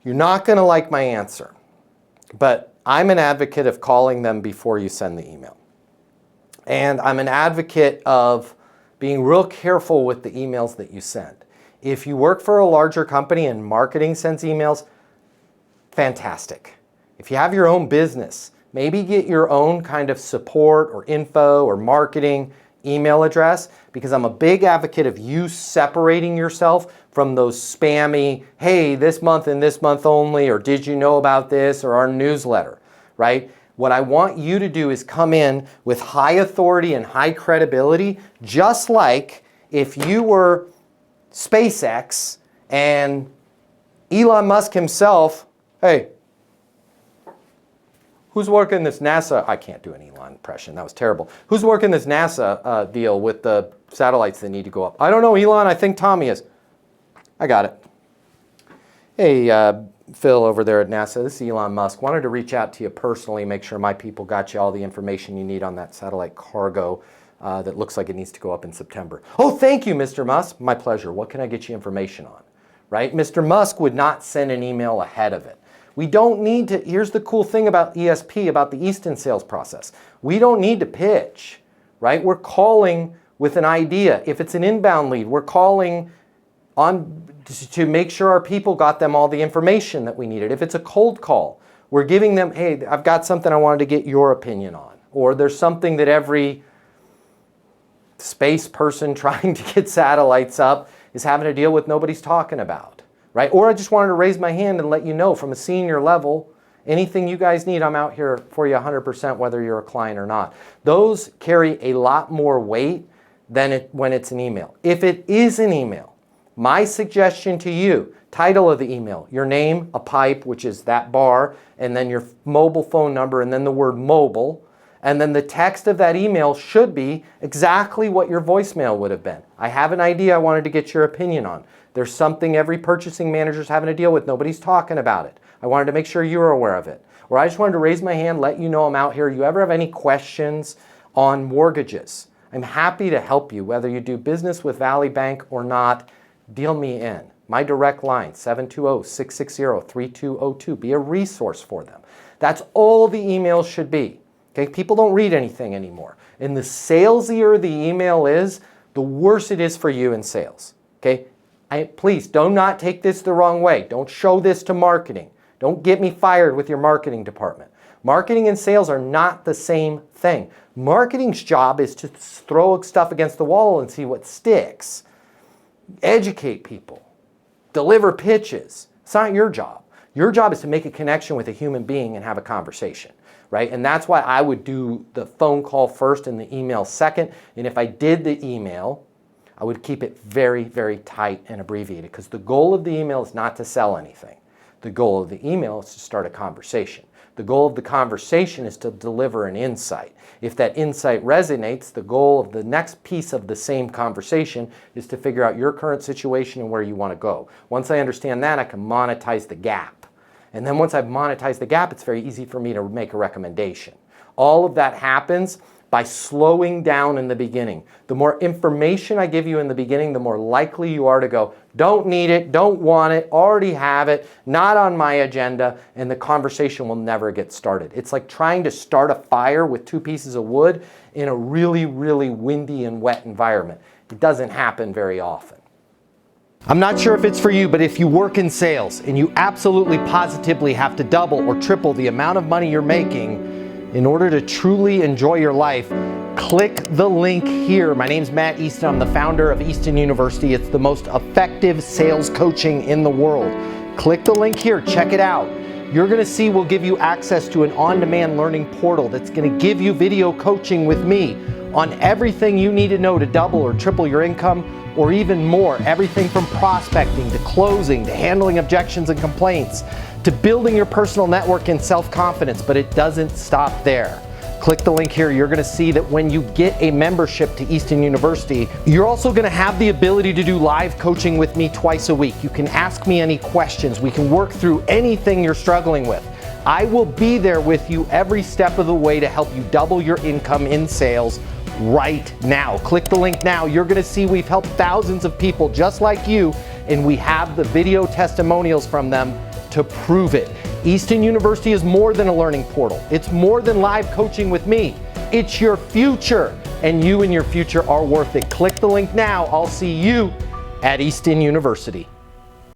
You're not going to like my answer, but I'm an advocate of calling them before you send the email. And I'm an advocate of being real careful with the emails that you send. If you work for a larger company and marketing sends emails, fantastic. If you have your own business, maybe get your own kind of support or info or marketing email address, because I'm a big advocate of you separating yourself from those spammy, hey, this month and this month only, or did you know about this, or our newsletter, right? What I want you to do is come in with high authority and high credibility, just like if you were SpaceX and Elon Musk himself, hey, who's working this NASA, I can't do an Elon impression, that was terrible. Who's working this NASA deal with the satellites that need to go up? I don't know, Elon, I think Tommy is. I got it. Hey, Phil over there at NASA, this is Elon Musk. Wanted to reach out to you personally, make sure my people got you all the information you need on that satellite cargo that looks like it needs to go up in September. Oh, thank you, Mr. Musk. My pleasure. What can I get you information on? Right? Mr. Musk would not send an email ahead of it. We don't need to, here's the cool thing about ESP, about the Easton sales process. We don't need to pitch, right? We're calling with an idea. If it's an inbound lead, we're calling on to make sure our people got them all the information that we needed. If it's a cold call, we're giving them, hey, I've got something I wanted to get your opinion on. Or there's something that every space person trying to get satellites up is having to deal with nobody's talking about, right? Or I just wanted to raise my hand and let you know from a senior level, anything you guys need, I'm out here for you 100%, whether you're a client or not. Those carry a lot more weight than when it's an email. If it is an email, my suggestion to you, title of the email, your name, a pipe, which is that bar, and then your mobile phone number, and then the word mobile, and then the text of that email should be exactly what your voicemail would have been. I have an idea I wanted to get your opinion on. There's something every purchasing manager's having to deal with. Nobody's talking about it. I wanted to make sure you were aware of it. Or I just wanted to raise my hand, let you know I'm out here. You ever have any questions on mortgages? I'm happy to help you, whether you do business with Valley Bank or not. Deal me in. My direct line, 720-660-3202. Be a resource for them. That's all the emails should be. Okay? People don't read anything anymore. And the salesier the email is, the worse it is for you in sales. Okay? Please, do not take this the wrong way. Don't show this to marketing. Don't get me fired with your marketing department. Marketing and sales are not the same thing. Marketing's job is to throw stuff against the wall and see what sticks. Educate people, deliver pitches. It's not your job. Your job is to make a connection with a human being and have a conversation, right? And that's why I would do the phone call first and the email second. And if I did the email, I would keep it very, very tight and abbreviated, because the goal of the email is not to sell anything. The goal of the email is to start a conversation. The goal of the conversation is to deliver an insight. If that insight resonates, the goal of the next piece of the same conversation is to figure out your current situation and where you want to go. Once I understand that, I can monetize the gap. And then once I've monetized the gap, it's very easy for me to make a recommendation. All of that happens by slowing down in the beginning. The more information I give you in the beginning, the more likely you are to go, don't need it, don't want it, already have it, not on my agenda, and the conversation will never get started. It's like trying to start a fire with 2 pieces of wood in a really, really windy and wet environment. It doesn't happen very often. I'm not sure if it's for you, but if you work in sales and you absolutely positively have to double or triple the amount of money you're making in order to truly enjoy your life, click the link here. My name's Matt Easton. I'm the founder of Easton University. It's the most effective sales coaching in the world. Click the link here, check it out. You're gonna see we'll give you access to an on-demand learning portal that's gonna give you video coaching with me on everything you need to know to double or triple your income, or even more. Everything from prospecting to closing to handling objections and complaints to building your personal network and self-confidence, but it doesn't stop there. Click the link here. You're gonna see that when you get a membership to Easton University, you're also gonna have the ability to do live coaching with me twice a week. You can ask me any questions. We can work through anything you're struggling with. I will be there with you every step of the way to help you double your income in sales right now. Click the link now. You're gonna see we've helped thousands of people just like you, and we have the video testimonials from them to prove it. Easton University is more than a learning portal. It's more than live coaching with me. It's your future, and you and your future are worth it. Click the link now. I'll see you at Easton University.